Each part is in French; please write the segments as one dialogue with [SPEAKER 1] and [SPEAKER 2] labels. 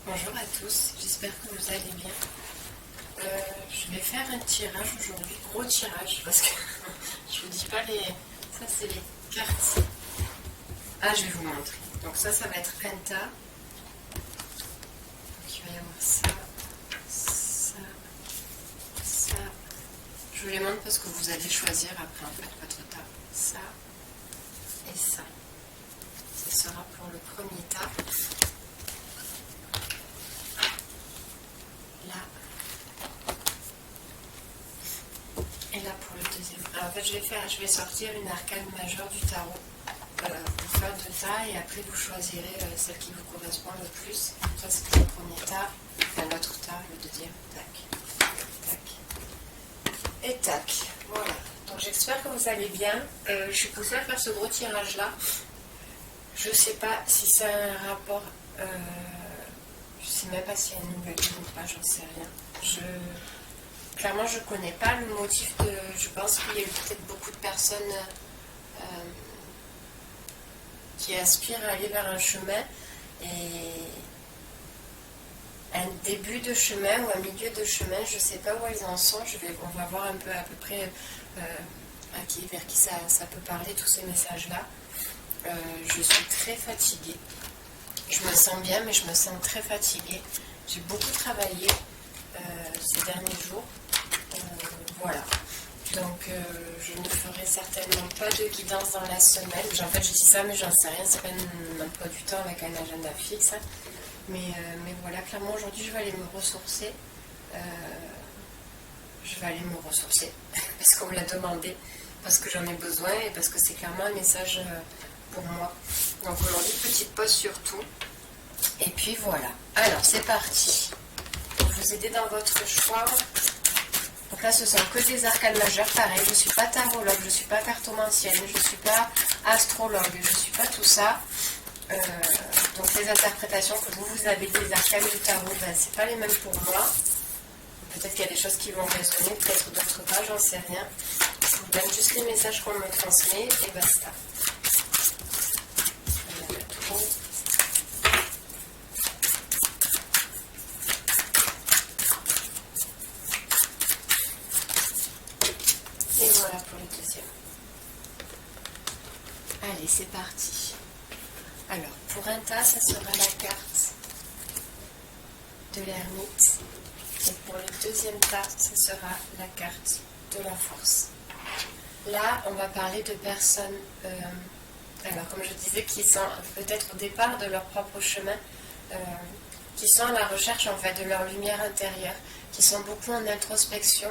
[SPEAKER 1] Bonjour à tous, j'espère que vous allez bien. Je vais faire un tirage aujourd'hui, gros tirage, parce que je vous dis pas les... Ça c'est les cartes. Ah, je vais vous montrer. Donc ça va être Penta. Donc il va y avoir ça, ça, ça. Je vous les montre parce que vous allez choisir après en fait votre tas. Ça et ça. Ce sera pour le premier tas. Là. Et là pour le deuxième. Alors, en fait, je vais sortir une arcane majeure du tarot pour faire deux tas et après vous choisirez celle qui vous correspond le plus. Ça c'est le premier tas, enfin l'autre tas, le deuxième. Tac, tac et tac. Voilà. Donc j'espère que vous allez bien. Je suis poussée à faire ce gros tirage là. Je sais pas si ça a un rapport. Je sais même pas s'il y a une nouvelle ou pas, j'en sais rien. Clairement, je connais pas le motif de. Je pense qu'il y a eu peut-être beaucoup de personnes qui aspirent à aller vers un chemin et un début de chemin ou un milieu de chemin. Je sais pas où ils en sont. On va voir un peu à peu près vers qui ça peut parler tous ces messages-là. Je suis très fatiguée. Je me sens bien, mais je me sens très fatiguée. J'ai beaucoup travaillé ces derniers jours. Voilà. Donc, je ne ferai certainement pas de guidance dans la semaine. En fait, je dis ça, mais j'en sais rien. C'est pas un emploi du temps avec un agenda fixe. Mais voilà, clairement, aujourd'hui, je vais aller me ressourcer. Parce qu'on me l'a demandé, parce que j'en ai besoin et parce que c'est clairement un message pour moi. Donc aujourd'hui, petite pause sur tout. Et puis voilà. Alors, c'est parti. Pour vous aider dans votre choix. Donc là, ce sont que des arcanes majeures. Pareil, je ne suis pas tarologue, je ne suis pas cartomancienne, je ne suis pas astrologue, je ne suis pas tout ça. Donc les interprétations que vous avez des arcanes du tarot, c'est pas les mêmes pour moi. Peut-être qu'il y a des choses qui vont résonner, peut-être d'autres pas, j'en sais rien. Je vous donne juste les messages qu'on me transmet et basta. Et voilà pour le deuxième. Allez, c'est parti. Alors, pour un tas, ça sera la carte de l'ermite. Et pour le deuxième tas, ce sera la carte de la force. Là, on va parler de personnes, alors comme je disais, qui sont peut-être au départ de leur propre chemin, qui sont à la recherche en fait de leur lumière intérieure, qui sont beaucoup en introspection,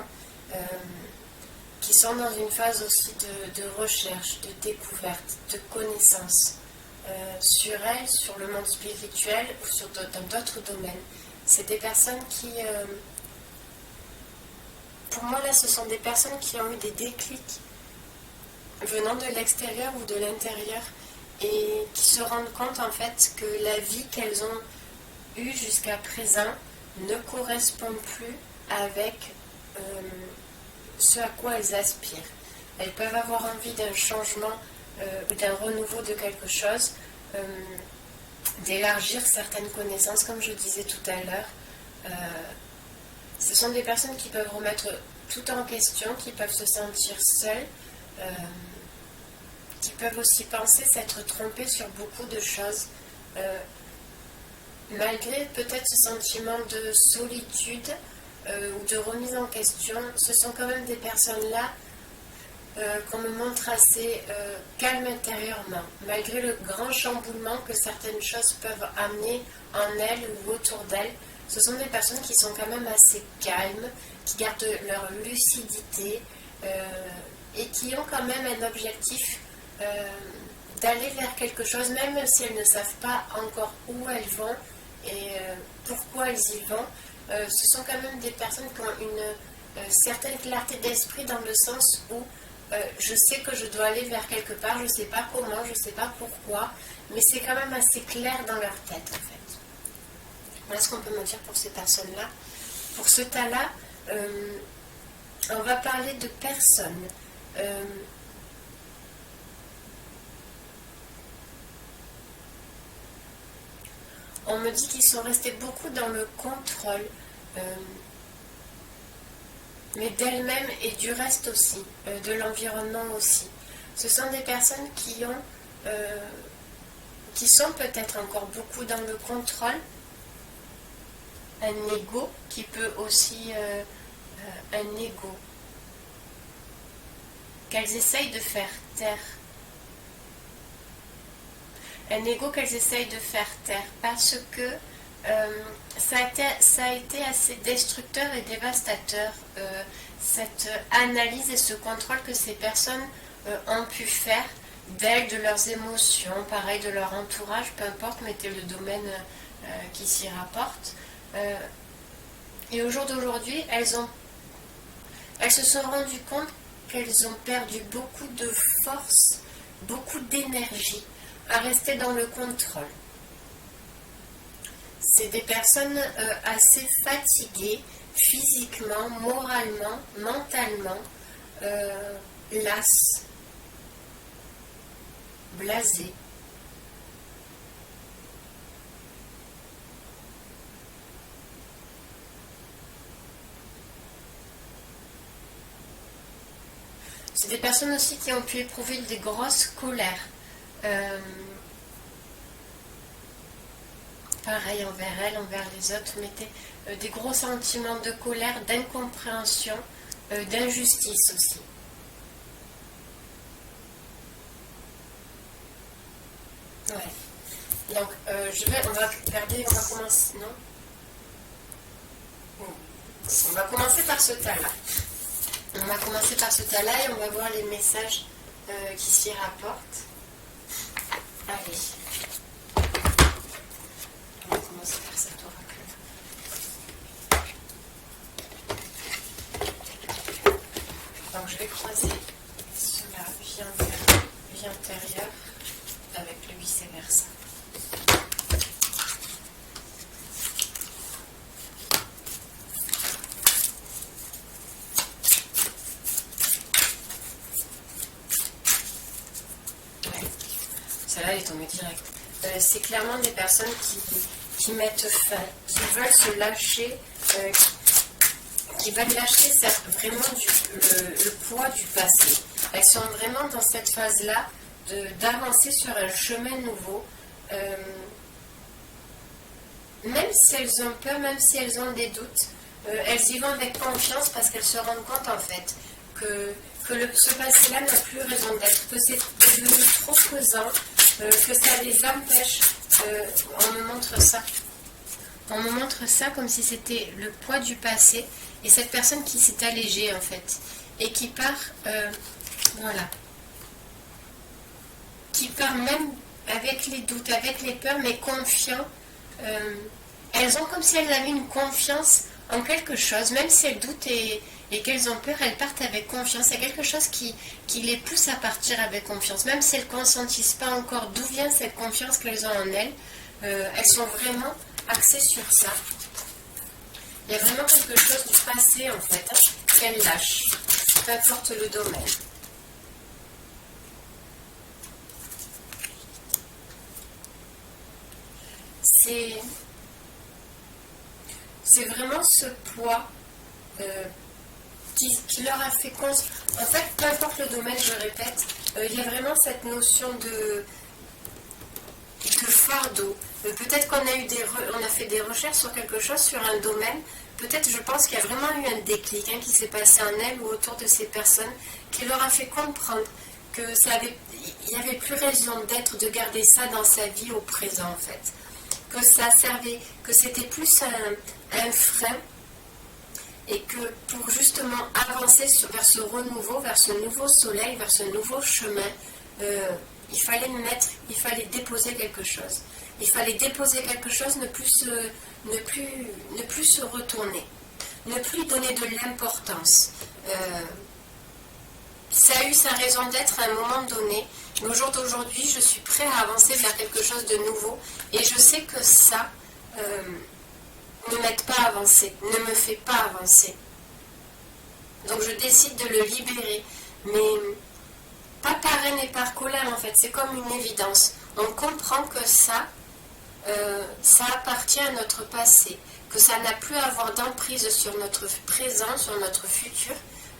[SPEAKER 1] qui sont dans une phase aussi de recherche, de découverte, de connaissance sur elles, sur le monde spirituel ou dans d'autres domaines. C'est des personnes qui, pour moi là, ce sont des personnes qui ont eu des déclics venant de l'extérieur ou de l'intérieur et qui se rendent compte en fait que la vie qu'elles ont eue jusqu'à présent ne correspond plus avec ce à quoi elles aspirent. Elles peuvent avoir envie d'un changement, d'un renouveau de quelque chose, d'élargir certaines connaissances, comme je disais tout à l'heure. Ce sont des personnes qui peuvent remettre tout en question, qui peuvent se sentir seules, qui peuvent aussi penser s'être trompées sur beaucoup de choses. Malgré peut-être ce sentiment de solitude ou de remise en question, ce sont quand même des personnes-là qu'on me montre assez calmes intérieurement, malgré le grand chamboulement que certaines choses peuvent amener en elles ou autour d'elles. Ce sont des personnes qui sont quand même assez calmes, qui gardent leur lucidité et qui ont quand même un objectif d'aller vers quelque chose, même si elles ne savent pas encore où elles vont et pourquoi elles y vont. Ce sont quand même des personnes qui ont une certaine clarté d'esprit dans le sens où je sais que je dois aller vers quelque part, je ne sais pas comment, je ne sais pas pourquoi, mais c'est quand même assez clair dans leur tête en fait. Voilà ce qu'on peut me dire pour ces personnes-là. Pour ce tas-là, on va parler de personnes On me dit qu'ils sont restés beaucoup dans le contrôle, mais d'elles-mêmes et du reste aussi, de l'environnement aussi. Ce sont des personnes qui sont peut-être encore beaucoup dans le contrôle, un ego qui peut aussi, un ego, qu'elles essayent de faire taire. Un ego qu'elles essayent de faire taire parce que ça a été assez destructeur et dévastateur, cette analyse et ce contrôle que ces personnes ont pu faire d'elles, de leurs émotions, pareil de leur entourage, peu importe, mettez le domaine qui s'y rapporte. Et au jour d'aujourd'hui, elles se sont rendues compte qu'elles ont perdu beaucoup de force, beaucoup d'énergie à rester dans le contrôle. C'est des personnes assez fatiguées, physiquement, moralement, mentalement, lasses, blasées. C'est des personnes aussi qui ont pu éprouver des grosses colères. Pareil envers elles, envers les autres, mettez des gros sentiments de colère, d'incompréhension, d'injustice aussi. Ouais. Donc, on va commencer, non? On va commencer par ce tas-là. On va commencer par ce tas-là et on va voir les messages qui s'y rapportent. Allez. On va commencer par cet oracle. Donc je vais croiser cela, vie antérieure, avec le vice-versa. Celle-là est tombée direct. C'est clairement des personnes qui mettent fin, qui veulent se lâcher, qui veulent lâcher vraiment le poids du passé. Elles sont vraiment dans cette phase-là d'avancer sur un chemin nouveau. Même si elles ont peur, même si elles ont des doutes, elles y vont avec confiance parce qu'elles se rendent compte en fait que ce passé-là n'a plus raison d'être, que c'est devenu trop pesant, que ça les empêche. On me montre ça. On me montre ça comme si c'était le poids du passé et cette personne qui s'est allégée en fait et qui part, voilà, qui part même avec les doutes, avec les peurs, mais confiant. Elles ont comme si elles avaient une confiance en quelque chose, même si elles doutent et qu'elles ont peur, elles partent avec confiance. C'est quelque chose qui les pousse à partir avec confiance, même si elles ne consentissent pas encore d'où vient cette confiance qu'elles ont en elles. Elles sont vraiment axées sur ça. Il y a vraiment quelque chose du passé en fait, qu'elles lâchent, peu importe le domaine. C'est vraiment ce poids qui leur a fait conscience. En fait, peu importe le domaine, je répète, il y a vraiment cette notion de fardeau. Peut-être qu'on a fait des recherches sur quelque chose, sur un domaine. Peut-être, je pense qu'il y a vraiment eu un déclic qui s'est passé en elles ou autour de ces personnes qui leur a fait comprendre que il n'y avait plus raison d'être, de garder ça dans sa vie au présent en fait. Que ça servait, que c'était plus un frein et que pour justement avancer vers ce renouveau, vers ce nouveau soleil, vers ce nouveau chemin, il fallait déposer quelque chose. Il fallait déposer quelque chose, ne plus se retourner, ne plus donner de l'importance. Ça a eu sa raison d'être à un moment donné, mais au jour d'aujourd'hui, je suis prêt à avancer vers quelque chose de nouveau et je sais que ça ne m'aide pas à avancer, ne me fait pas avancer. Donc je décide de le libérer, mais pas par haine et par colère en fait, c'est comme une évidence. On comprend que ça, ça appartient à notre passé, que ça n'a plus à avoir d'emprise sur notre présent, sur notre futur,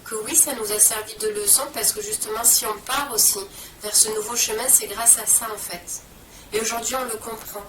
[SPEAKER 1] que oui, ça nous a servi de leçon parce que justement, si on part aussi vers ce nouveau chemin, c'est grâce à ça en fait. Et aujourd'hui, on le comprend.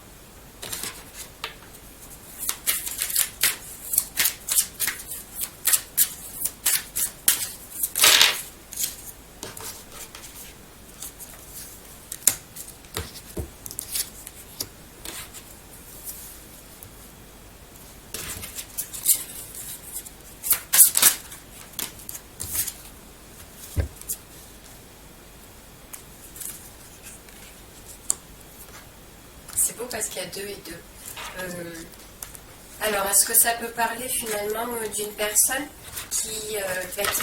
[SPEAKER 1] C'est beau parce qu'il y a 2 et 2. Alors, est-ce que ça peut parler finalement d'une personne qui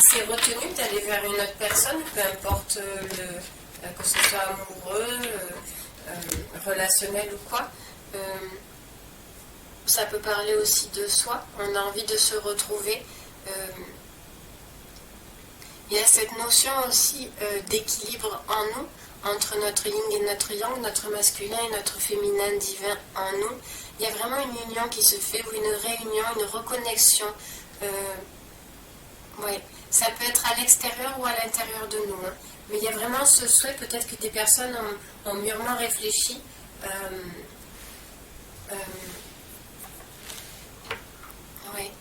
[SPEAKER 1] s'est retenue d'aller vers une autre personne, peu importe que ce soit amoureux, relationnel ou quoi. Ça peut parler aussi de soi, on a envie de se retrouver. Il y a cette notion aussi d'équilibre en nous, entre notre yin et notre yang, notre masculin et notre féminin divin en nous. Il y a vraiment une union qui se fait, ou une réunion, une reconnexion. Ouais. Ça peut être à l'extérieur ou à l'intérieur de nous. Hein. Mais il y a vraiment ce souhait, peut-être que des personnes ont mûrement réfléchi. Ouais.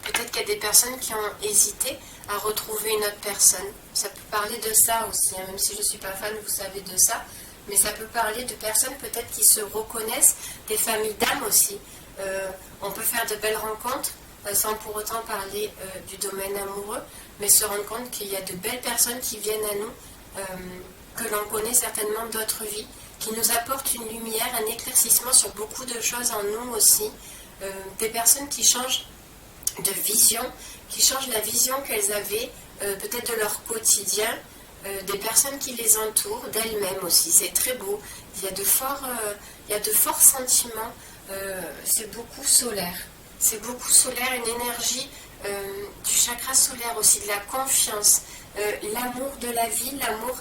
[SPEAKER 1] Peut-être qu'il y a des personnes qui ont hésité à retrouver une autre personne. Ça peut parler de ça aussi, hein, même si je ne suis pas fan, vous savez de ça. Mais ça peut parler de personnes peut-être qui se reconnaissent, des familles d'âmes aussi. On peut faire de belles rencontres sans pour autant parler du domaine amoureux, mais se rendre compte qu'il y a de belles personnes qui viennent à nous, que l'on connaît certainement d'autres vies, qui nous apportent une lumière, un éclaircissement sur beaucoup de choses en nous aussi. Des personnes qui changent de vision, qui changent la vision qu'elles avaient peut-être de leur quotidien, des personnes qui les entourent, d'elles-mêmes aussi. C'est très beau. Il y a de forts sentiments. C'est beaucoup solaire. C'est beaucoup solaire, une énergie du chakra solaire aussi, de la confiance, l'amour de la vie, l'amour,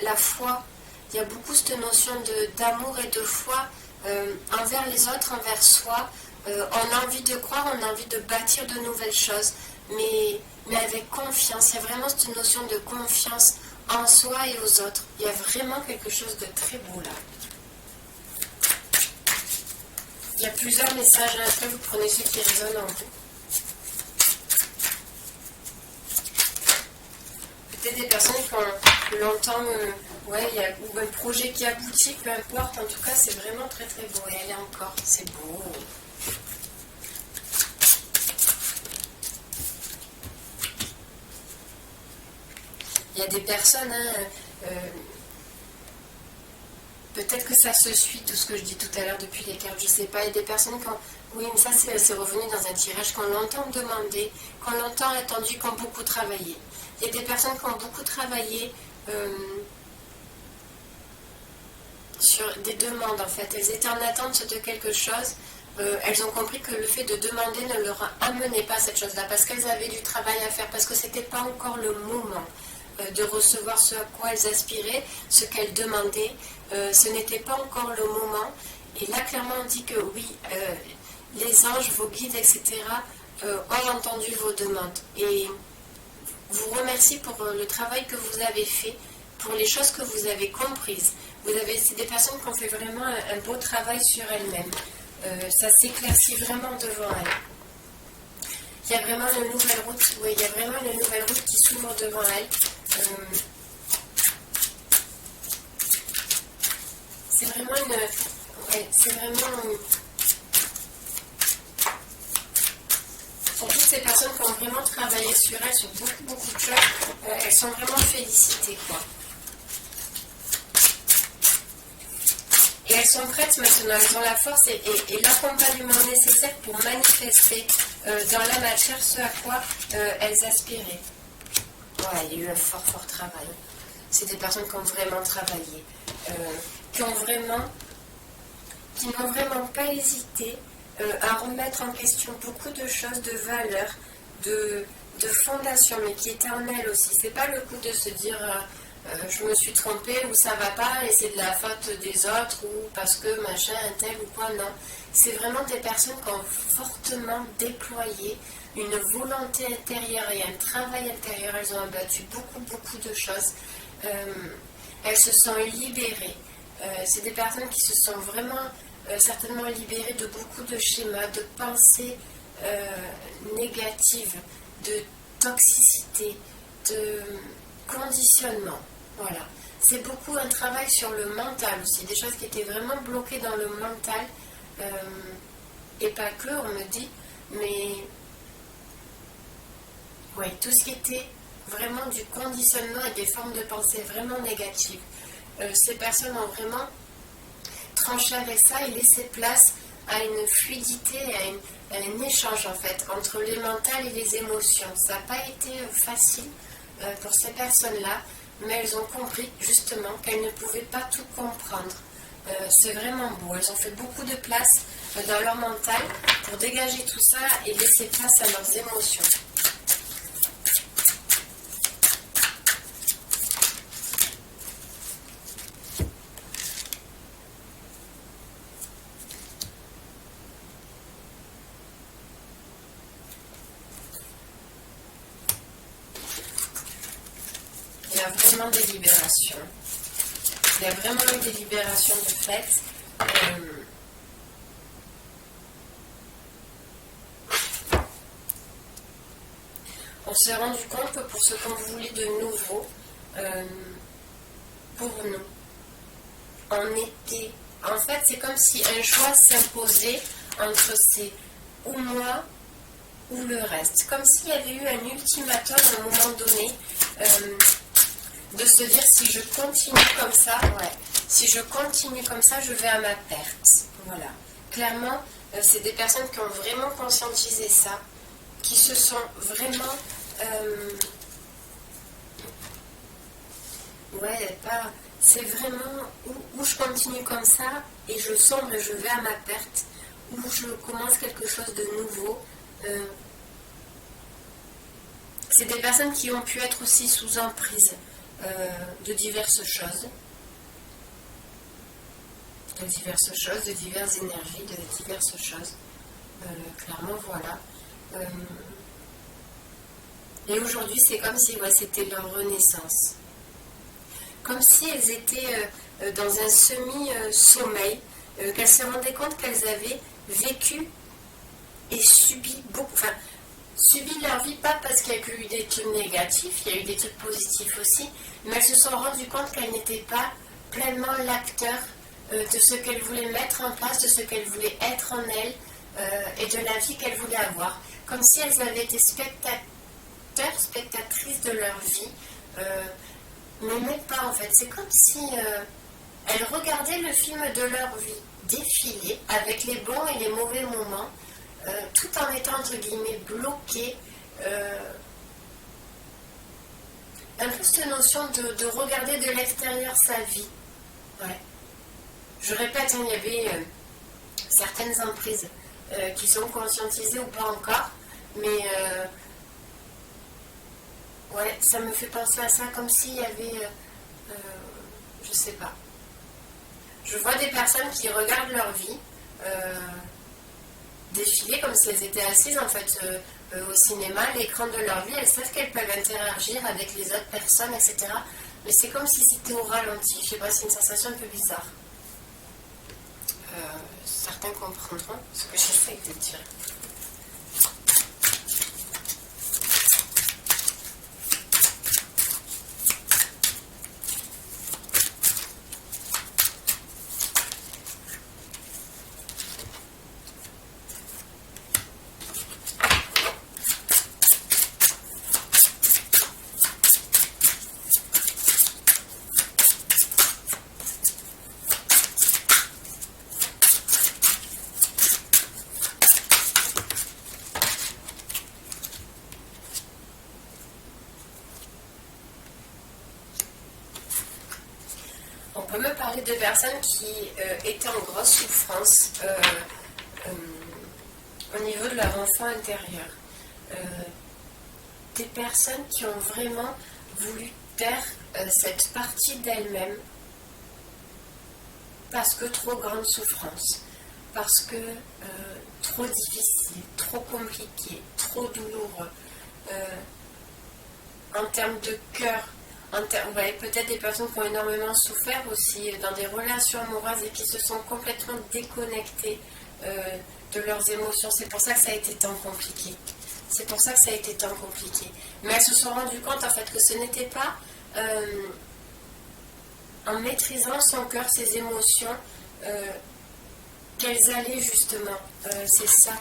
[SPEAKER 1] la foi. Il y a beaucoup cette notion d'amour et de foi envers les autres, envers soi. On a envie de croire, on a envie de bâtir de nouvelles choses, mais avec confiance. Il y a vraiment cette notion de confiance en soi et aux autres. Il y a vraiment quelque chose de très beau là. Il y a plusieurs messages, après vous prenez ceux qui résonnent en vous. Peut-être des personnes qui ont longtemps, ou un projet qui aboutit, peu importe, en tout cas c'est vraiment très très beau. Et elle est encore, c'est beau. Il y a des personnes, peut-être que ça se suit, tout ce que je dis tout à l'heure depuis les cartes, je ne sais pas. Il y a des personnes qui ont, oui, mais ça c'est revenu dans un tirage, qu'on l'entend demander, qu'on l'entend attendu, qui ont beaucoup travaillé. Il y a des personnes qui ont beaucoup travaillé sur des demandes en fait. Elles étaient en attente de quelque chose. Elles ont compris que le fait de demander ne leur amenait pas cette chose-là, parce qu'elles avaient du travail à faire, parce que ce n'était pas encore le moment de recevoir ce à quoi elles aspiraient, ce qu'elles demandaient. Ce n'était pas encore le moment. Et là, clairement, on dit que oui, les anges, vos guides, etc., ont entendu vos demandes. Et vous remercie pour le travail que vous avez fait, pour les choses que vous avez comprises. C'est des personnes qui ont fait vraiment un beau travail sur elles-mêmes. Ça s'éclaircit vraiment devant elles. Il y a vraiment une nouvelle route, oui, il y a vraiment une nouvelle route qui s'ouvre devant elles. C'est vraiment pour toutes ces personnes qui ont vraiment travaillé sur elles, sur beaucoup de choses, elles sont vraiment félicitées, quoi. Et elles sont prêtes maintenant, elles ont la force et l'accompagnement nécessaire pour manifester dans la matière ce à quoi elles aspiraient. Voilà, il y a eu un fort travail. C'est des personnes qui ont vraiment travaillé, qui n'ont vraiment pas hésité à remettre en question beaucoup de choses, de valeurs, de fondation, mais qui étaient en elles aussi. C'est pas le coup de se dire je me suis trompée ou ça va pas et c'est de la faute des autres ou parce que machin, un tel ou quoi, non. C'est vraiment des personnes qui ont fortement déployé une volonté intérieure et un travail intérieur. Elles ont abattu beaucoup de choses. Elles se sont libérées. C'est des personnes qui se sont vraiment certainement libérées de beaucoup de schémas, de pensées négatives, de toxicité, de conditionnement. Voilà. C'est beaucoup un travail sur le mental aussi, des choses qui étaient vraiment bloquées dans le mental, et pas que, on me dit, mais ouais, tout ce qui était vraiment du conditionnement et des formes de pensée vraiment négatives. Ces personnes ont vraiment tranché avec ça et laissé place à une fluidité, à un échange en fait entre les mentales et les émotions. Ça n'a pas été facile pour ces personnes-là, mais elles ont compris justement qu'elles ne pouvaient pas tout comprendre. C'est vraiment beau. Elles ont fait beaucoup de place dans leur mental pour dégager tout ça et laisser place à leurs émotions. Il y a vraiment des libérations. Il y a vraiment eu des libérations de fait. On s'est rendu compte que pour ce qu'on voulait de nouveau, pour nous, on était... En fait, c'est comme si un choix s'imposait entre c'est ou moi ou le reste. Comme s'il y avait eu un ultimatum à un moment donné, de se dire si je continue comme ça, si je continue comme ça, je vais à ma perte. Voilà. Clairement, c'est des personnes qui ont vraiment conscientisé ça, qui se sont vraiment... c'est vraiment où je continue comme ça et je sombre et je vais à ma perte, où je commence quelque chose de nouveau. C'est des personnes qui ont pu être aussi sous emprise de diverses choses, de diverses énergies, de diverses choses. Clairement, voilà. Et aujourd'hui, c'est comme si c'était leur renaissance. Comme si elles étaient dans un semi-sommeil, qu'elles se rendaient compte qu'elles avaient vécu et subi beaucoup, subi leur vie, pas parce qu'il y a eu des trucs négatifs, il y a eu des trucs positifs aussi, mais elles se sont rendues compte qu'elles n'étaient pas pleinement l'acteur de ce qu'elles voulaient mettre en place, de ce qu'elles voulaient être en elles et de la vie qu'elles voulaient avoir. Comme si elles avaient été spectatrices de leur vie, mais même pas en fait. C'est comme si elles regardaient le film de leur vie défiler avec les bons et les mauvais moments, tout en étant entre guillemets bloquées. Un peu cette notion de regarder de l'extérieur sa vie. Ouais. Je répète, il y avait certaines emprises qui sont conscientisées ou pas encore, mais ça me fait penser à ça comme s'il y avait, je sais pas. Je vois des personnes qui regardent leur vie défiler comme si elles étaient assises en fait au cinéma, à l'écran de leur vie. Elles savent qu'elles peuvent interagir avec les autres personnes, etc. Mais c'est comme si c'était au ralenti. Je sais pas, c'est une sensation un peu bizarre. Certains comprendront ce que j'essaie de dire. On peut me parler de personnes qui étaient en grosse souffrance au niveau de leur enfant intérieur. Des personnes qui ont vraiment voulu perd cette partie d'elle-même parce que trop grande souffrance, parce que trop difficile, trop compliqué, trop douloureux. En termes de cœur, vous voyez peut-être des personnes qui ont énormément souffert aussi dans des relations amoureuses et qui se sont complètement déconnectées de leurs émotions. C'est pour ça que ça a été tant compliqué. C'est pour ça que ça a été tant compliqué. Mais elles se sont rendues compte en fait que ce n'était pas en maîtrisant son cœur, ses émotions, qu'elles allaient justement, c'est ça,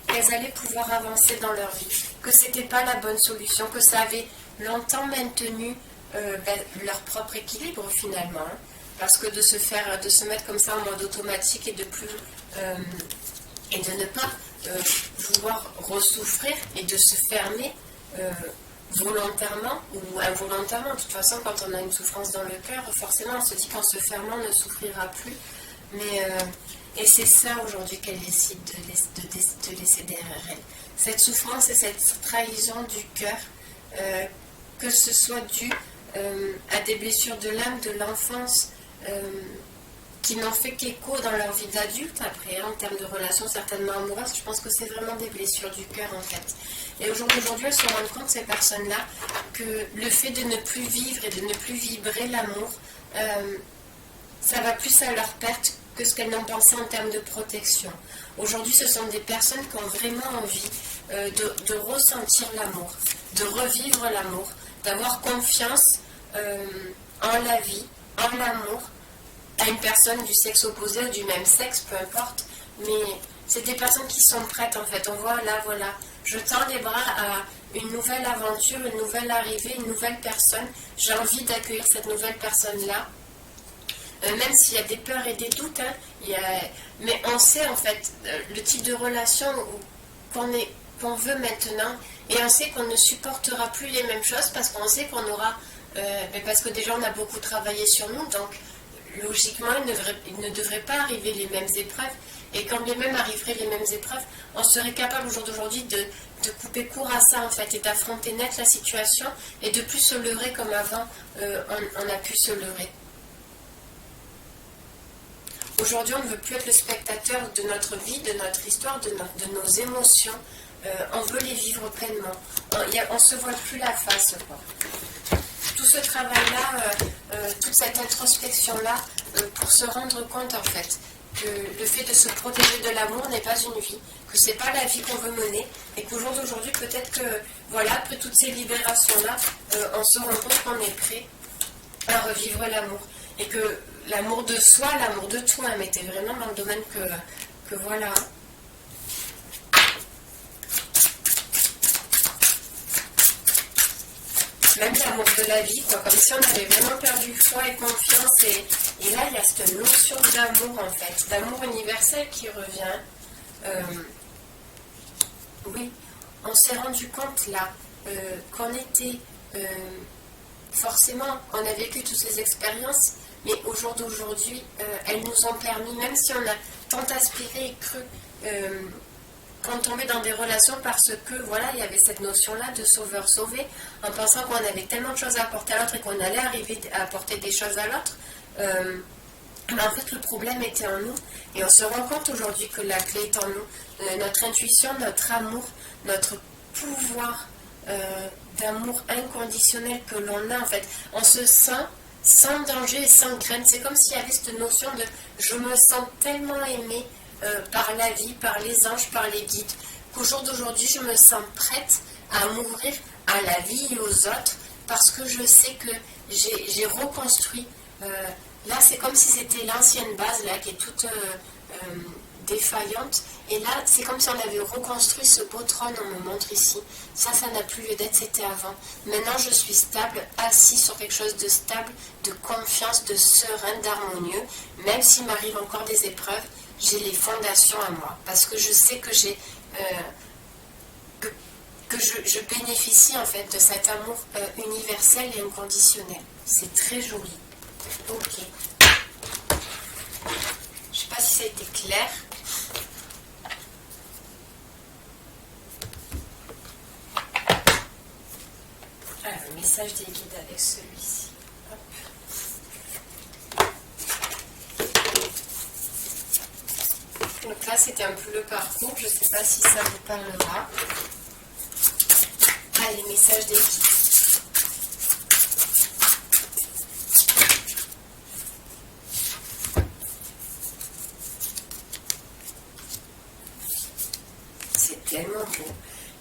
[SPEAKER 1] qu'elles allaient pouvoir avancer dans leur vie, que c'était pas la bonne solution, que ça avait longtemps maintenu leur propre équilibre finalement, hein, parce que de se mettre comme ça en mode automatique et de ne pas vouloir ressouffrir et de se fermer volontairement ou involontairement. De toute façon, quand on a une souffrance dans le cœur, forcément on se dit qu'en se fermant on ne souffrira plus. Et c'est ça aujourd'hui qu'elle décide de laisser derrière elle. Cette souffrance et cette trahison du cœur, que ce soit dû à des blessures de l'âme, de l'enfance, qui n'ont fait qu'écho dans leur vie d'adulte après, en termes de relations certainement amoureuses. Je pense que c'est vraiment des blessures du cœur en fait. Et aujourd'hui, elles se rendent compte, ces personnes-là, que le fait de ne plus vivre et de ne plus vibrer l'amour, ça va plus à leur perte que ce qu'elles n'ont pensé en termes de protection. Aujourd'hui, ce sont des personnes qui ont vraiment envie de ressentir l'amour, de revivre l'amour, d'avoir confiance en la vie, en l'amour, à une personne du sexe opposé ou du même sexe, peu importe, mais c'est des personnes qui sont prêtes en fait. On voit là, voilà, je tends les bras à une nouvelle aventure, une nouvelle arrivée, une nouvelle personne. J'ai envie d'accueillir cette nouvelle personne-là, même s'il y a des peurs et des doutes, hein, mais on sait en fait le type de relation qu'on veut maintenant, et on sait qu'on ne supportera plus les mêmes choses parce qu'on sait qu'on aura, parce que déjà on a beaucoup travaillé sur nous, donc logiquement, il ne devrait pas arriver les mêmes épreuves. Et quand bien même arriveraient les mêmes épreuves, on serait capable au jour d'aujourd'hui de couper court à ça en fait, et d'affronter net la situation et de plus se leurrer comme avant on a pu se leurrer. Aujourd'hui, on ne veut plus être le spectateur de notre vie, de notre histoire, de nos émotions. On veut les vivre pleinement. On ne se voit plus la face, quoi. Tout ce travail-là, toute cette introspection-là, pour se rendre compte en fait que le fait de se protéger de l'amour n'est pas une vie, que c'est pas la vie qu'on veut mener, et qu'au jour d'aujourd'hui, peut-être que, voilà, après toutes ces libérations-là, on se rend compte qu'on est prêt à revivre l'amour. Et que l'amour de soi, l'amour de toi, mais t'es vraiment dans le domaine que voilà. Même l'amour de la vie, quoi, comme si on avait vraiment perdu foi et confiance. Et là, il y a cette notion d'amour, en fait, d'amour universel qui revient. Oui, on s'est rendu compte, là, qu'on était... forcément, on a vécu toutes ces expériences, mais au jour d'aujourd'hui, elles nous ont permis, même si on a tant aspiré et cru qu'on tombait dans des relations parce que, voilà, il y avait cette notion-là de sauveur-sauvé, en pensant qu'on avait tellement de choses à apporter à l'autre et qu'on allait arriver à apporter des choses à l'autre. Mais en fait, le problème était en nous, et on se rend compte aujourd'hui que la clé est en nous. Notre intuition, notre amour, notre pouvoir d'amour inconditionnel que l'on a, en fait. On se sent sans danger et sans crainte. C'est comme s'il y avait cette notion de « je me sens tellement aimée par la vie, par les anges, par les guides, qu'au jour d'aujourd'hui, je me sens prête à m'ouvrir à la vie et aux autres, parce que je sais que j'ai reconstruit. Là, c'est comme si c'était l'ancienne base, là, qui est toute défaillante. Et là, c'est comme si on avait reconstruit ce beau trône, on me montre ici. Ça n'a plus lieu d'être, c'était avant. Maintenant, je suis stable, assis sur quelque chose de stable, de confiance, de serein, d'harmonieux. Même s'il m'arrive encore des épreuves, j'ai les fondations à moi. Parce que je sais que je bénéficie, en fait, de cet amour universel et inconditionnel. C'est très joli. Ok. Je ne sais pas si ça a été clair. Alors, le message message des guides avec celui-ci. Donc là, c'était un peu le parcours. Je ne sais pas si ça vous parlera. Ah, les messages des guides. C'est tellement beau.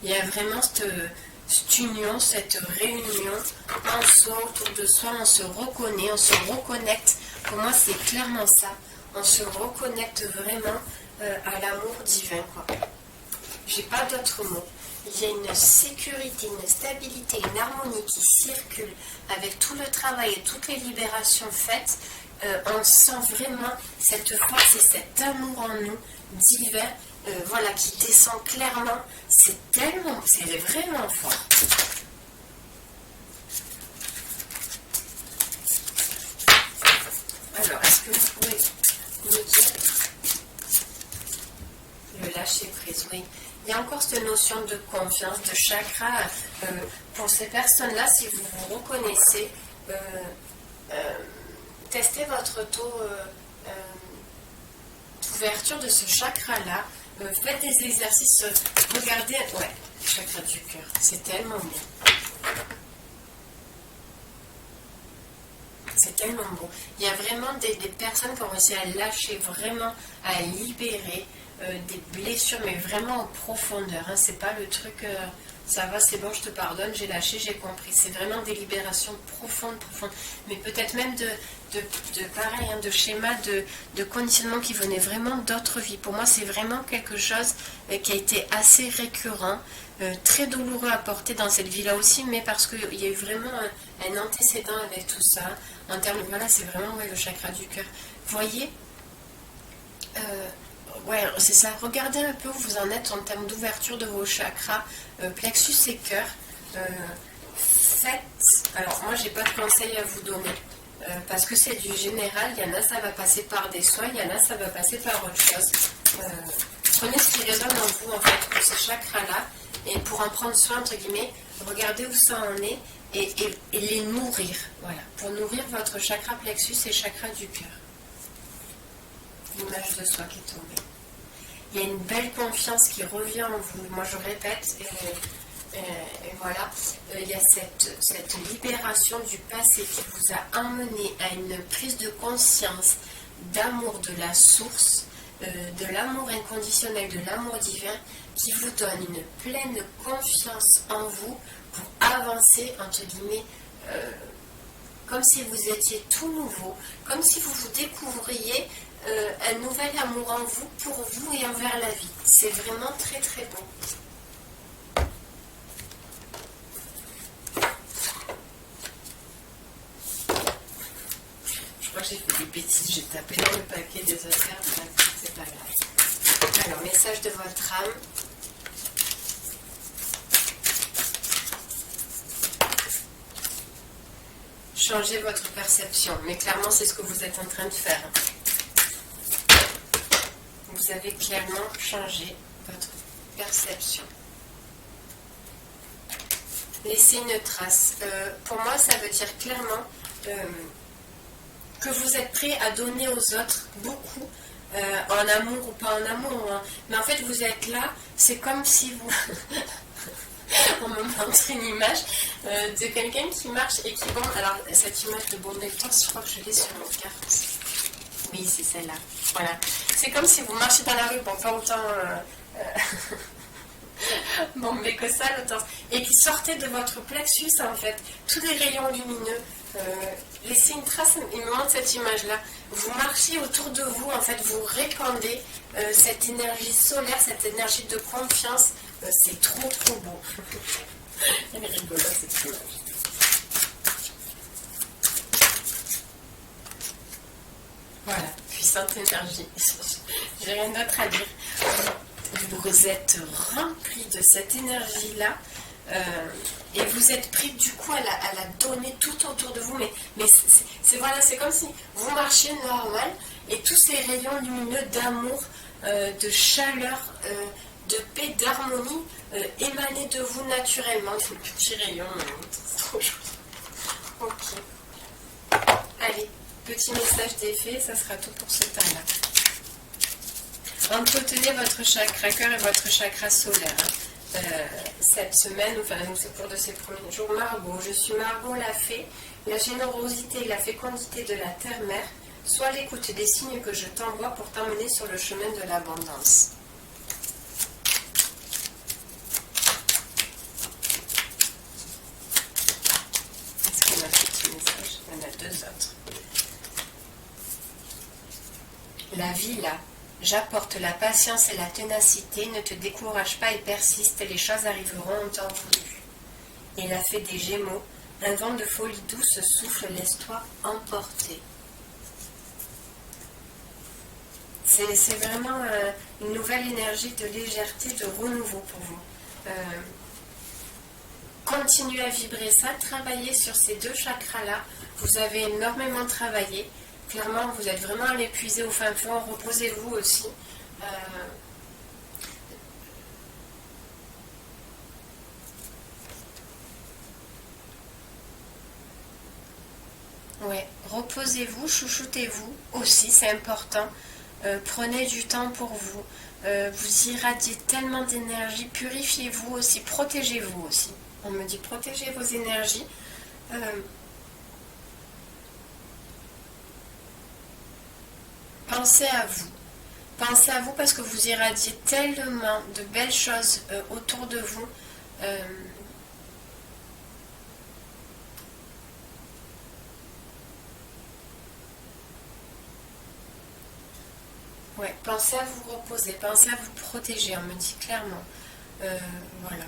[SPEAKER 1] Il y a vraiment cette union, cette réunion en soi, autour de soi. On se reconnaît, on se reconnecte. Pour moi, c'est clairement ça. On se reconnecte vraiment à l'amour divin, quoi. J'ai pas d'autres mots. Il y a une sécurité, une stabilité, une harmonie qui circule avec tout le travail et toutes les libérations faites. On sent vraiment cette force et cet amour en nous divin, voilà, qui descend clairement. C'est vraiment fort. Alors, est-ce que vous pouvez me dire le lâcher prise? Oui. Il y a encore cette notion de confiance, de chakra. Pour ces personnes-là, si vous vous reconnaissez, testez votre taux d'ouverture de ce chakra-là. Faites des exercices. Regardez, ouais, chakra du cœur. C'est tellement beau. C'est tellement beau. Il y a vraiment des personnes qui ont réussi à lâcher, vraiment à libérer des blessures, mais vraiment en profondeur. Hein. C'est pas le truc, ça va, c'est bon, je te pardonne, j'ai lâché, j'ai compris. C'est vraiment des libérations profondes. Mais peut-être même de pareil, hein, de schémas, de conditionnements qui venaient vraiment d'autres vies. Pour moi, c'est vraiment quelque chose qui a été assez récurrent, très douloureux à porter dans cette vie-là aussi, mais parce qu'il y a eu vraiment un antécédent avec tout ça. En termes, voilà, c'est vraiment le chakra du cœur. Vous voyez, ouais, c'est ça. Regardez un peu où vous en êtes en termes d'ouverture de vos chakras, plexus et cœur. Faites. Alors, moi, j'ai pas de conseils à vous donner. Parce que c'est du général, il y en a ça va passer par des soins, il y en a ça va passer par autre chose. Prenez ce qui résonne en vous en fait pour ces chakras-là et pour en prendre soin entre guillemets, regardez où ça en est et les nourrir, voilà, pour nourrir votre chakra plexus et chakra du cœur. L'image de soi qui est tombée. Il y a une belle confiance qui revient en vous, moi je répète et voilà, il y a cette libération du passé qui vous a emmené à une prise de conscience d'amour de la source, de l'amour inconditionnel, de l'amour divin, qui vous donne une pleine confiance en vous pour avancer, entre guillemets, comme si vous étiez tout nouveau, comme si vous vous découvriez un nouvel amour en vous, pour vous et envers la vie. C'est vraiment très très beau. Je crois que j'ai fait des bêtises, j'ai tapé dans le paquet des affaires, c'est pas grave. Alors, message de votre âme. Changez votre perception, mais clairement c'est ce que vous êtes en train de faire. Vous avez clairement changé votre perception. Laissez une trace. Pour moi, ça veut dire clairement que vous êtes prêt à donner aux autres beaucoup, en amour ou pas en amour. Hein. Mais en fait, vous êtes là, c'est comme si vous... On me montre une image de quelqu'un qui marche et qui bombe. Alors, cette image de bombe lecteur, je crois que je l'ai sur mon carte. Oui, c'est celle-là. Voilà. C'est comme si vous marchez dans la rue, bon, pas autant bombé que ça, l'autant. Et qui sortait de votre plexus, en fait, tous les rayons lumineux. Laissez une trace, il me montre cette image-là. Vous marchez autour de vous, en fait, vous répandez cette énergie solaire, cette énergie de confiance. C'est trop trop beau. Elle est rigolote cette image. Voilà, puissante énergie. J'ai rien d'autre à dire. Vous êtes rempli de cette énergie-là. Et vous êtes pris du coup à la donner tout autour de vous. Mais c'est comme si vous marchiez normal et tous ces rayons lumineux d'amour, de chaleur, de paix, d'harmonie émanaient de vous naturellement. Ces petits rayons, c'est trop joli. Ok. Allez, petit message d'effet, ça sera tout pour ce tas-là. Entretenez votre chakra cœur et votre chakra solaire. Cette semaine, enfin au cours de ces premiers jours, Margot, je suis Margot la fée, la générosité et la fécondité de la terre-mère, sois l'écoute des signes que je t'envoie pour t'emmener sur le chemin de l'abondance. Est-ce qu'on a un petit message? Il y en a deux autres. La vie là. J'apporte la patience et la ténacité, ne te décourage pas et persiste, les choses arriveront en temps voulu. Et la fée des Gémeaux, un vent de folie douce souffle, laisse-toi emporter. C'est vraiment une nouvelle énergie de légèreté, de renouveau pour vous. Continuez à vibrer ça, travaillez sur ces deux chakras-là. Vous avez énormément travaillé. Clairement, vous êtes vraiment à l'épuiser au fin fond. Reposez-vous aussi. Ouais, reposez-vous, chouchoutez-vous aussi, c'est important. Prenez du temps pour vous. Vous irradiez tellement d'énergie. Purifiez-vous aussi, protégez-vous aussi. On me dit protégez vos énergies. Pensez à vous. Pensez à vous parce que vous irradiez tellement de belles choses autour de vous. Ouais, pensez à vous reposer, pensez à vous protéger, on me dit clairement. Voilà.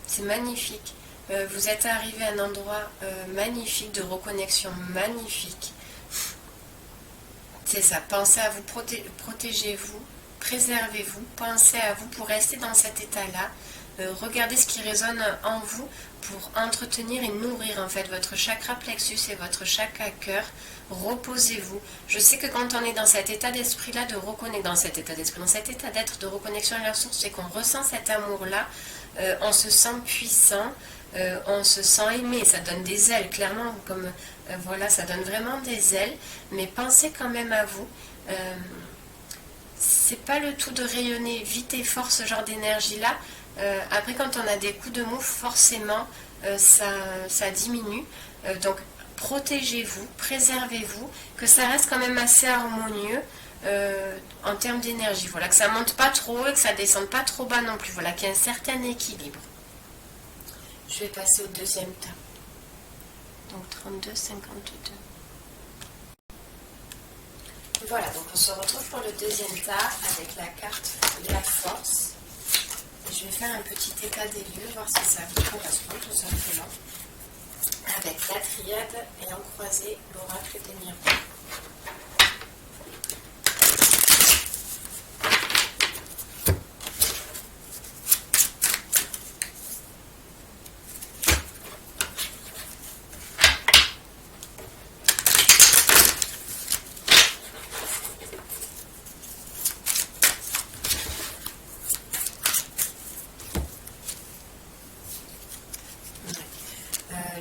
[SPEAKER 1] C'est magnifique. Vous êtes arrivé à un endroit magnifique, de reconnexion magnifique. C'est ça, pensez à vous, protégez-vous, préservez-vous, pensez à vous pour rester dans cet état-là. Regardez ce qui résonne en vous pour entretenir et nourrir en fait votre chakra plexus et votre chakra cœur. Reposez-vous. Je sais que quand on est dans cet état d'esprit-là, dans cet état d'être de reconnexion à la source, et qu'on ressent cet amour-là, on se sent puissant, on se sent aimé, ça donne des ailes, clairement, comme voilà, ça donne vraiment des ailes, mais pensez quand même à vous. C'est pas le tout de rayonner vite et fort ce genre d'énergie-là. Après, quand on a des coups de mou, forcément, ça diminue. Donc, protégez-vous, préservez-vous, que ça reste quand même assez harmonieux en termes d'énergie. Voilà, que ça monte pas trop et que ça descende pas trop bas non plus. Voilà, qu'il y ait un certain équilibre. Je vais passer au deuxième tas. Donc 32, 52. Voilà, donc on se retrouve pour le deuxième tas avec la carte de la force. Et je vais faire un petit état des lieux, voir si ça vous correspond tout simplement. Avec la triade et en croisé l'oracle des miroirs.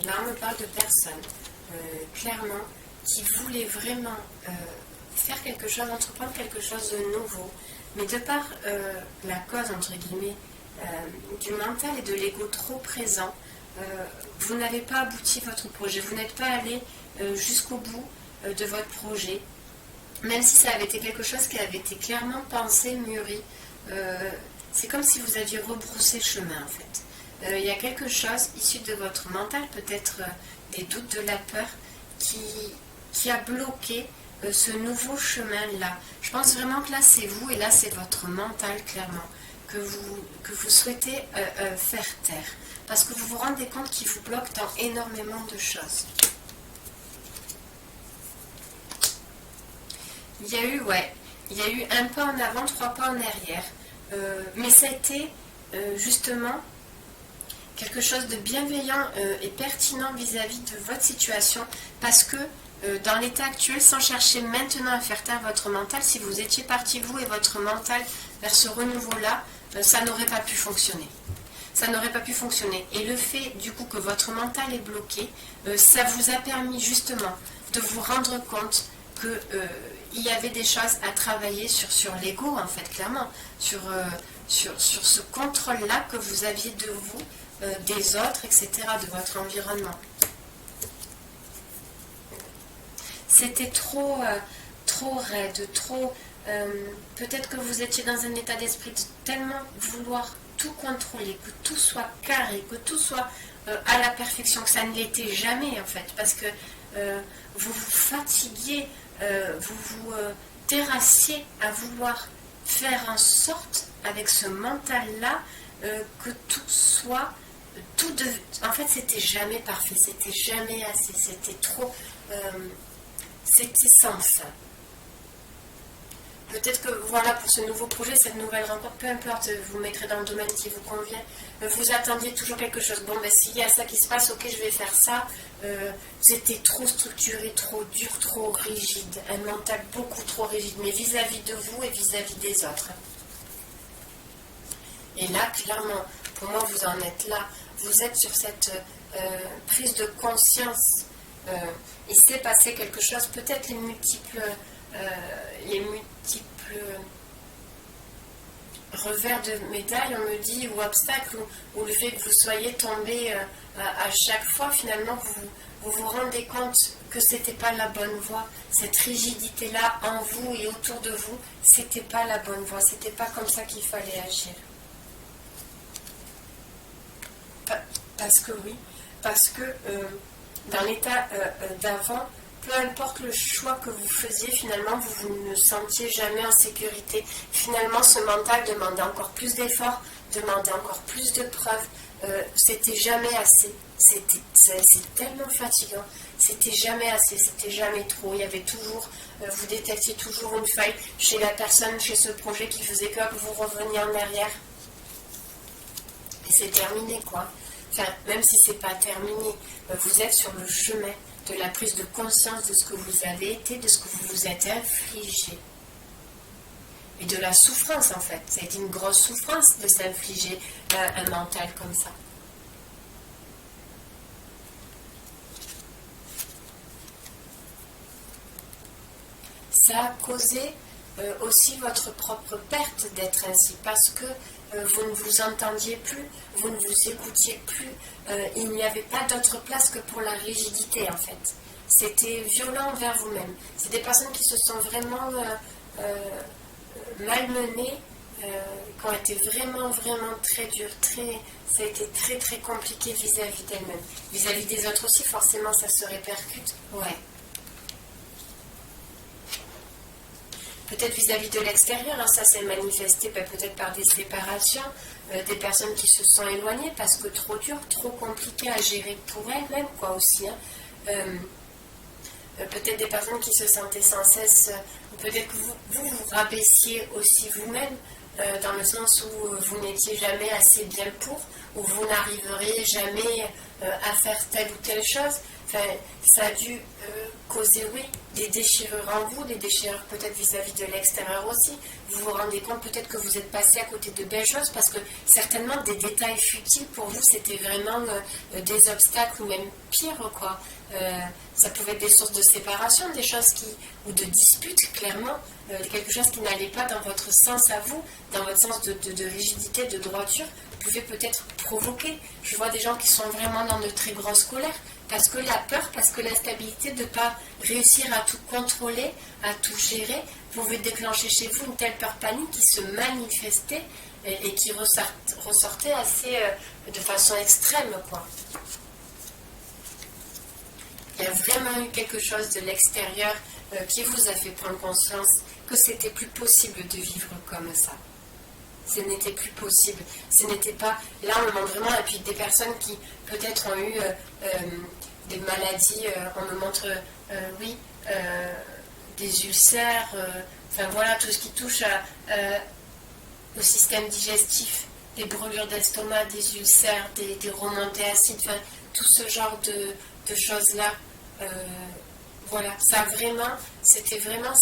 [SPEAKER 1] Là, on me parle de personnes, clairement, qui voulaient vraiment faire quelque chose, entreprendre quelque chose de nouveau, mais de par la cause, entre guillemets, du mental et de l'ego trop présent, vous n'avez pas abouti votre projet, vous n'êtes pas allé jusqu'au bout de votre projet, même si ça avait été quelque chose qui avait été clairement pensé, mûri. C'est comme si vous aviez rebroussé chemin, en fait. Il y a quelque chose issu de votre mental, peut-être des doutes, de la peur, qui a bloqué ce nouveau chemin-là. Je pense vraiment que là, c'est vous et là, c'est votre mental, clairement, que vous souhaitez faire taire. Parce que vous vous rendez compte qu'il vous bloque dans énormément de choses. Il y a eu un pas en avant, 3 pas en arrière. Mais ça a été justement quelque chose de bienveillant et pertinent vis-à-vis de votre situation, parce que dans l'état actuel, sans chercher maintenant à faire taire votre mental, si vous étiez parti vous et votre mental vers ce renouveau-là, ça n'aurait pas pu fonctionner. ça n'aurait pas pu fonctionner. Et le fait du coup que votre mental est bloqué, ça vous a permis justement de vous rendre compte que il y avait des choses à travailler sur l'ego, en fait, clairement, sur ce contrôle-là que vous aviez de vous, des autres, etc., de votre environnement. C'était trop raide, trop... peut-être que vous étiez dans un état d'esprit de tellement vouloir tout contrôler, que tout soit carré, que tout soit à la perfection, que ça ne l'était jamais, en fait, parce que vous vous fatiguiez, vous vous terrassiez à vouloir faire en sorte, avec ce mental-là, que tout soit... En fait, c'était jamais parfait, c'était jamais assez, c'était trop... c'était sans fin. Peut-être que, voilà, pour ce nouveau projet, cette nouvelle rencontre, peu importe, vous mettrez dans le domaine qui vous convient, vous attendiez toujours quelque chose. Bon, ben, s'il y a ça qui se passe, ok, je vais faire ça. C'était trop structuré, trop dur, trop rigide. Un mental beaucoup trop rigide, mais vis-à-vis de vous et vis-à-vis des autres. Et là, clairement, pour moi, vous en êtes là. Vous êtes sur cette prise de conscience. Il s'est passé quelque chose, peut-être les multiples revers de médaille, on me dit, ou obstacles, ou le fait que vous soyez tombé à chaque fois, finalement, vous vous rendez compte que c'était pas la bonne voie. Cette rigidité-là en vous et autour de vous, c'était pas la bonne voie, c'était pas comme ça qu'il fallait agir. Parce que oui, parce que dans l'état d'avant, peu importe le choix que vous faisiez, finalement, vous ne sentiez jamais en sécurité. Finalement, ce mental demandait encore plus d'efforts, demandait encore plus de preuves. C'était jamais assez. C'est tellement fatigant. C'était jamais assez, c'était jamais trop. Il y avait toujours, vous détectiez toujours une faille chez la personne, chez ce projet qui faisait que vous reveniez en arrière. Et c'est terminé, quoi. Enfin, même si c'est pas terminé, vous êtes sur le chemin de la prise de conscience de ce que vous avez été, de ce que vous vous êtes infligé. Et de la souffrance, en fait. Ça a été une grosse souffrance de s'infliger un mental comme ça. Ça a causé aussi votre propre perte d'être ainsi, parce que vous ne vous entendiez plus, vous ne vous écoutiez plus, il n'y avait pas d'autre place que pour la rigidité, en fait. C'était violent envers vous-même. C'est des personnes qui se sont vraiment malmenées, qui ont été vraiment très dures, ça a été très compliqué vis-à-vis d'elles-mêmes. Vis-à-vis des autres aussi, forcément, ça se répercute. Ouais. Peut-être vis-à-vis de l'extérieur, hein, ça s'est manifesté peut-être par des séparations, des personnes qui se sont éloignées parce que trop dur, trop compliqué à gérer pour elles-mêmes, quoi, aussi. Hein. Peut-être des personnes qui se sentaient sans cesse, peut-être que vous rabaissiez aussi vous-même, dans le sens où vous n'étiez jamais assez bien pour, où vous n'arriveriez jamais à faire telle ou telle chose. Enfin, ça a dû causer, oui, des déchirures en vous, des déchirures peut-être vis-à-vis de l'extérieur aussi. Vous vous rendez compte peut-être que vous êtes passé à côté de belles choses parce que certainement des détails futiles pour vous, c'était vraiment des obstacles ou même pire, quoi. Ça pouvait être des sources de séparation, des choses ou de disputes, clairement, quelque chose qui n'allait pas dans votre sens à vous, dans votre sens de rigidité, de droiture, pouvait peut-être provoquer. Je vois des gens qui sont vraiment dans de très grosses colères, parce que la peur, parce que l'instabilité de ne pas réussir à tout contrôler, à tout gérer, pouvait déclencher chez vous une telle peur panique qui se manifestait et qui ressortait assez de façon extrême, quoi. Il y a vraiment eu quelque chose de l'extérieur qui vous a fait prendre conscience que c'était plus possible de vivre comme ça. Ce n'était plus possible. Ce n'était pas... Là, on me montre vraiment... Et puis des personnes qui peut-être ont eu des maladies, on me montre, oui, des ulcères, enfin voilà, tout ce qui touche au système digestif, des brûlures d'estomac, des ulcères, des remontées acides, enfin tout ce genre de choses-là. Voilà, ça vraiment, c'était vraiment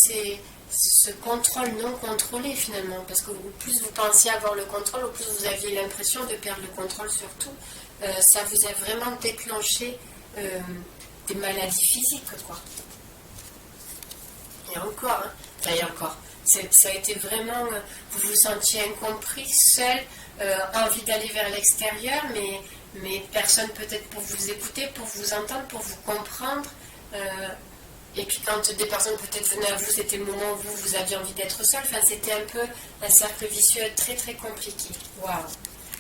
[SPEAKER 1] ce contrôle non contrôlé finalement, parce que au plus vous pensiez avoir le contrôle, au plus vous aviez l'impression de perdre le contrôle sur tout. Ça vous a vraiment déclenché des maladies physiques, quoi. Et encore, hein, et encore. Ça a été vraiment, vous vous sentiez incompris, seul, envie d'aller vers l'extérieur, mais personne peut-être pour vous écouter, pour vous entendre, pour vous comprendre. Et puis quand des personnes peut-être venaient à vous, c'était le moment où vous aviez envie d'être seul. Enfin, c'était un peu un cercle vicieux très très compliqué. Waouh!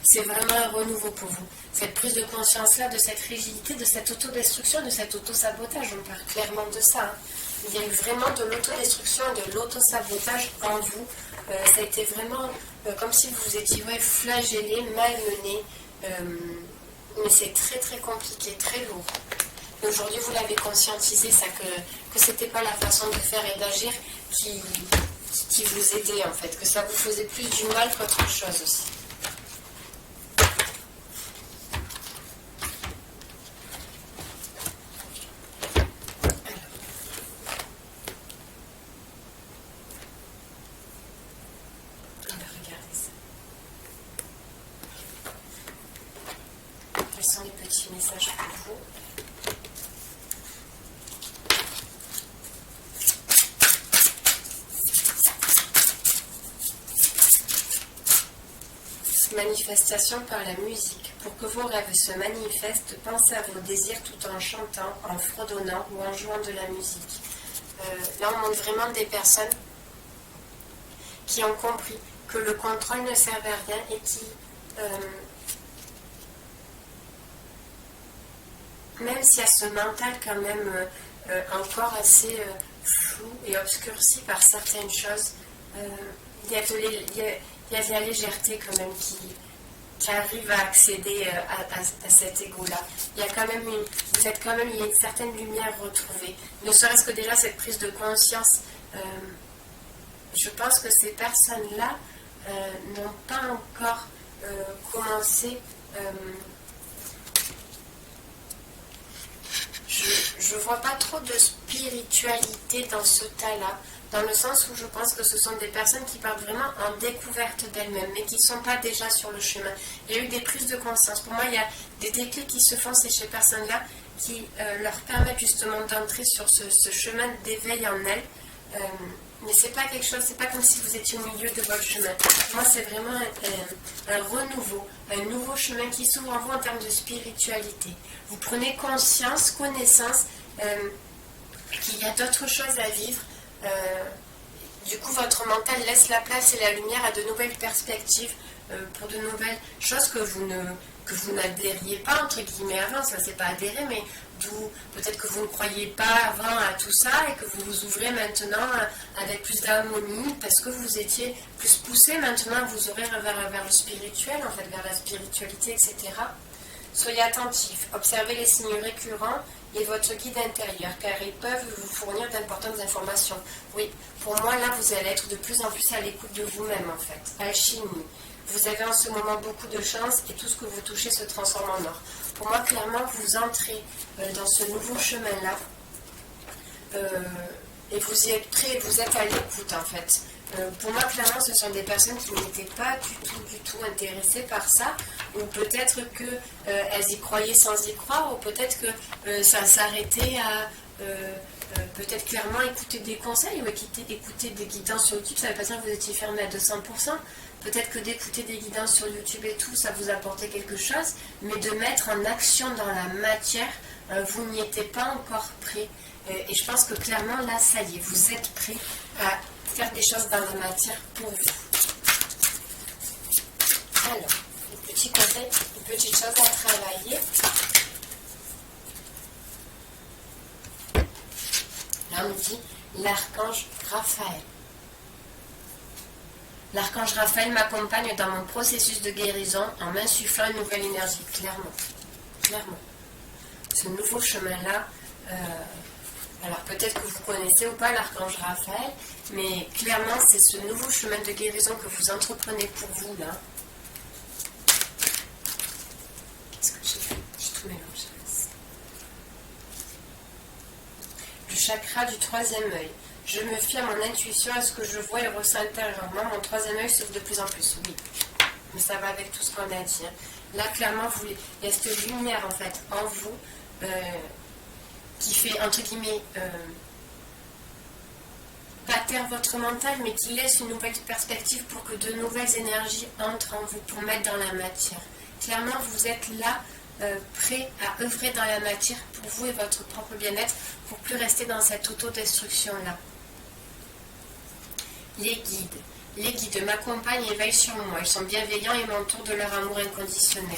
[SPEAKER 1] C'est vraiment un renouveau pour vous. Cette prise de conscience-là, de cette rigidité, de cette autodestruction, de cet autosabotage, on parle clairement de ça. Hein. Il y a eu vraiment de l'autodestruction et de l'autosabotage en vous. Ça a été vraiment comme si vous étiez flagellé, malmené. Mais c'est très très compliqué, très lourd. Aujourd'hui, vous l'avez conscientisé, ça, que ce n'était pas la façon de faire et d'agir qui vous aidait en fait, que ça vous faisait plus du mal qu'autre chose aussi. Quels sont les petits messages pour vous? Manifestation par la musique. Pour que vos rêves se manifestent, pensez à vos désirs tout en chantant, en fredonnant ou en jouant de la musique. Là, on montre vraiment des personnes qui ont compris que le contrôle ne servait à rien et qui, même s'il y a ce mental quand même encore assez flou et obscurci par certaines choses, il y a de la légèreté quand même qui arrive à accéder à cet ego-là. Il y a quand même il y a une certaine lumière retrouvée. Ne serait-ce que déjà cette prise de conscience. Je pense que ces personnes-là n'ont pas encore commencé. Je ne vois pas trop de spiritualité dans ce tas-là, dans le sens où je pense que ce sont des personnes qui partent vraiment en découverte d'elles-mêmes, mais qui ne sont pas déjà sur le chemin. Il y a eu des prises de conscience. Pour moi, il y a des déclics qui se font chez ces personnes-là qui leur permettent justement d'entrer sur ce chemin d'éveil en elles. Mais c'est pas quelque chose, c'est pas comme si vous étiez au milieu de votre chemin. Moi, c'est vraiment un renouveau, un nouveau chemin qui s'ouvre en vous en termes de spiritualité. Vous prenez conscience, connaissance qu'il y a d'autres choses à vivre. Du coup, votre mental laisse la place et la lumière à de nouvelles perspectives pour de nouvelles choses que vous n'adhériez pas, entre guillemets, avant. Ça, c'est pas adhérer, mais peut-être que vous ne croyez pas avant à tout ça et que vous vous ouvrez maintenant avec plus d'harmonie parce que vous étiez plus poussé maintenant à vous ouvrir vers le spirituel, en fait, vers la spiritualité, etc. Soyez attentifs, observez les signes récurrents et votre guide intérieur, car ils peuvent vous fournir d'importantes informations. Oui, pour moi, là, vous allez être de plus en plus à l'écoute de vous-même, en fait. Alchimie. Vous avez en ce moment beaucoup de chance et tout ce que vous touchez se transforme en or. Pour moi, clairement, vous entrez dans ce nouveau chemin-là et vous y êtes prêt, vous êtes à l'écoute, en fait. Pour moi, clairement, ce sont des personnes qui n'étaient pas du tout intéressées par ça, ou peut-être qu'elles y croyaient sans y croire, ou peut-être que ça s'arrêtait à peut-être clairement écouter des conseils ou écouter des guidances sur YouTube. Ça ne veut pas dire que vous étiez fermé à 200%. Peut-être que d'écouter des guidances sur YouTube et tout, ça vous apportait quelque chose, mais de mettre en action dans la matière, vous n'y étiez pas encore prêt. Et je pense que clairement, là, ça y est, vous êtes prêt à faire des choses dans la matière pour vous. Alors, des petits conseils, des petites choses à travailler. Là, on nous dit l'archange Raphaël. L'archange Raphaël m'accompagne dans mon processus de guérison en m'insufflant une nouvelle énergie, clairement. Clairement. Ce nouveau chemin-là, alors peut-être que vous connaissez ou pas l'archange Raphaël, mais clairement c'est ce nouveau chemin de guérison que vous entreprenez pour vous là. Qu'est-ce que j'ai fait? J'ai tout mélangé. Le chakra du troisième œil. Je me fie à mon intuition, à ce que je vois et ressens intérieurement. Mon troisième œil s'ouvre de plus en plus. Oui, mais ça va avec tout ce qu'on a dit. Là, clairement, il y a cette lumière, en fait, en vous, qui fait, entre guillemets, pas taire votre mental, mais qui laisse une nouvelle perspective pour que de nouvelles énergies entrent en vous, pour mettre dans la matière. Clairement, vous êtes là, prêt à œuvrer dans la matière pour vous et votre propre bien-être, pour plus rester dans cette autodestruction-là. Les guides m'accompagnent et veillent sur moi. Ils sont bienveillants et m'entourent de leur amour inconditionnel.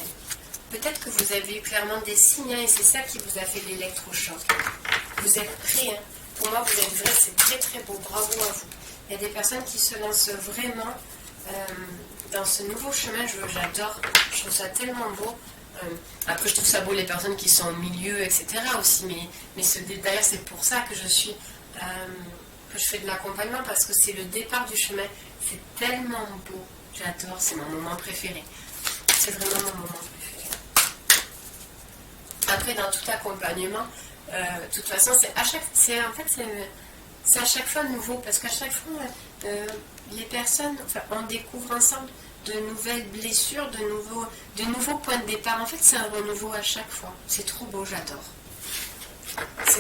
[SPEAKER 1] Peut-être que vous avez eu clairement des signes, et c'est ça qui vous a fait l'électrochoc. Vous êtes prêts, Pour moi, vous êtes vrais, c'est très très beau. Bravo à vous. Il y a des personnes qui se lancent vraiment dans ce nouveau chemin. J'adore. Je trouve ça tellement beau. Après, je trouve ça beau les personnes qui sont au milieu, etc. aussi. Mais d'ailleurs, c'est pour ça que que je fais de l'accompagnement, parce que c'est le départ du chemin. C'est tellement beau. J'adore. C'est mon moment préféré. C'est vraiment mon moment préféré. Après, dans tout accompagnement, de toute façon, c'est à chaque fois nouveau, parce qu'à chaque fois, les personnes, on découvre ensemble de nouvelles blessures, de nouveaux points de départ. En fait, c'est un renouveau à chaque fois. C'est trop beau, j'adore.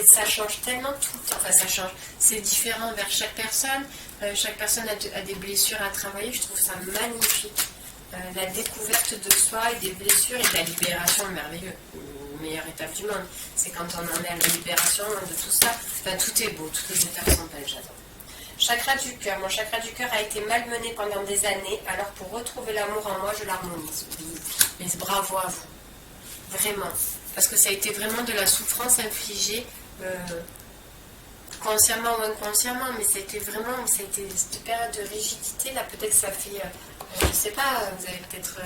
[SPEAKER 1] Ça change tellement tout le temps. Enfin, ça change. C'est différent vers chaque personne. Chaque personne a des blessures à travailler. Je trouve ça magnifique. La découverte de soi et des blessures et de la libération, merveilleux. Meilleure étape du monde. C'est quand on en est à la libération de tout ça. Enfin, tout est beau. Toutes les étapes sont belles, j'adore. Chakra du cœur. Mon chakra du cœur a été malmené pendant des années. Alors, pour retrouver l'amour en moi, je l'harmonise. Oui. Mais bravo à vous. Vraiment. Parce que ça a été vraiment de la souffrance infligée, consciemment ou inconsciemment, mais ça a été cette période de rigidité, là peut-être ça fait, je ne sais pas, vous avez peut-être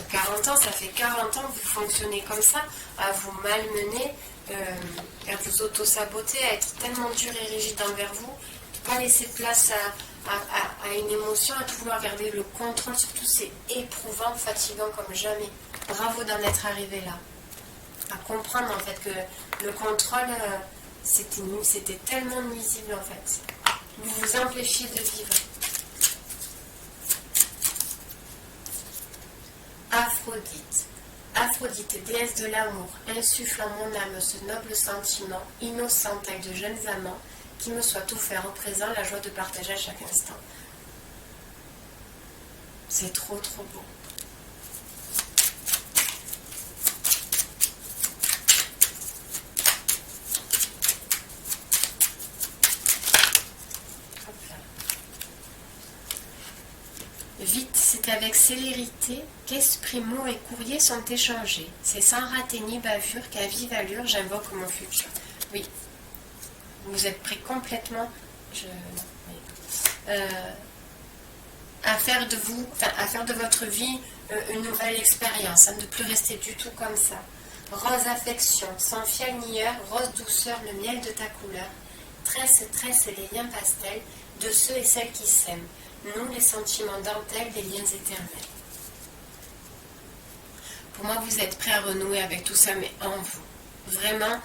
[SPEAKER 1] 40 ans, ça fait 40 ans que vous fonctionnez comme ça, à vous malmener, à vous auto-saboter, à être tellement dur et rigide envers vous, de ne pas laisser place à une émotion, à tout vouloir garder le contrôle, surtout c'est éprouvant, fatigant comme jamais. Bravo d'en être arrivé là. À comprendre en fait que le contrôle c'était tellement nuisible en fait. Vous vous empêchiez de vivre. Aphrodite, déesse de l'amour, insuffle en mon âme ce noble sentiment, innocent tel de jeunes amants, qui me soit offert au présent la joie de partager à chaque instant. C'est trop trop beau. Vite, c'est avec célérité qu'esprit, mots et courriers sont échangés. C'est sans rater ni bavure qu'à vive allure j'invoque mon futur. Oui, vous êtes prêts complètement à faire de votre vie une nouvelle expérience, de ne plus rester du tout comme ça. Rose affection, sans fiel ni heure, rose douceur, le miel de ta couleur. Tresse les liens pastels de ceux et celles qui s'aiment. Nous, les sentiments dentelles des liens éternels. Pour moi, vous êtes prêts à renouer avec tout ça, mais en vous. Vraiment,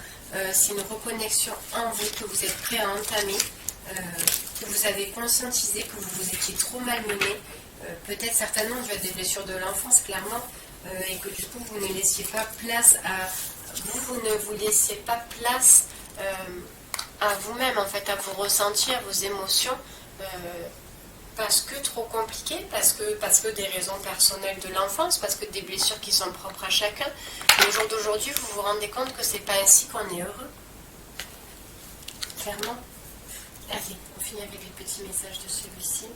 [SPEAKER 1] c'est une reconnexion en vous que vous êtes prêts à entamer, que vous avez conscientisé que vous étiez trop malmené, peut-être certainement dû à des blessures de l'enfance, clairement, et que du coup, vous ne laissiez pas place vous ne vous laissiez pas place à vous-même, en fait, à vous ressentir, à vos émotions, parce que trop compliqué, parce que des raisons personnelles de l'enfance, parce que des blessures qui sont propres à chacun. Et au jour d'aujourd'hui, vous vous rendez compte que c'est pas ainsi qu'on est heureux. Clairement. Allez, on finit avec les petits messages de celui-ci.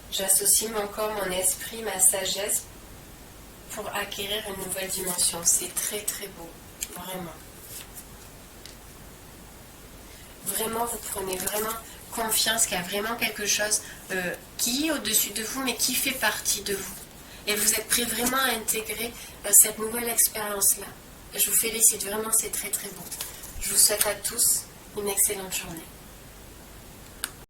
[SPEAKER 1] J'associe mon corps, mon esprit, ma sagesse pour acquérir une nouvelle dimension. C'est très très beau, vraiment. Vraiment, vous prenez vraiment confiance qu'il y a vraiment quelque chose qui est au-dessus de vous, mais qui fait partie de vous. Et vous êtes prêts vraiment à intégrer cette nouvelle expérience-là. Je vous félicite, vraiment, c'est très très beau. Je vous souhaite à tous une excellente journée.